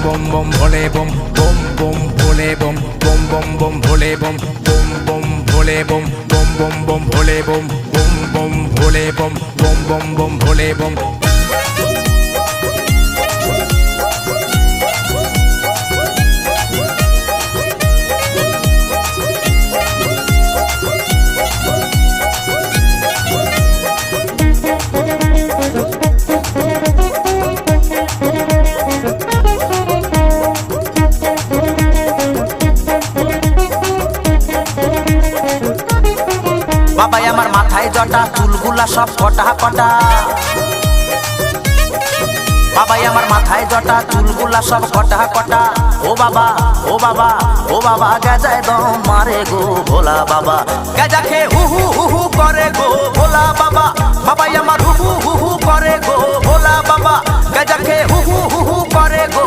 bom bom भोले bom bom bom भोले bom bom bom bom भोले bom bom bom भोले bom bom bom bom भोले bom bom bom भोले bom bom bom bom भोले bom বাবাই আমার মাথায় জটা চুলগুলা সব কটা কটা বাবাই আমার মাথায় জটা চুলগুলা সব কটা কটা ও বাবা ও বাবা ও বাবা গেজায় দম মারে গো ভোলা বাবা গেজা খেয়ে হু হু হু হু করে গো ভোলা বাবা বাবাই আমার হু হু হু হু করে গো ভোলা বাবা গেজা খেয়ে হু হু হু হু করে গো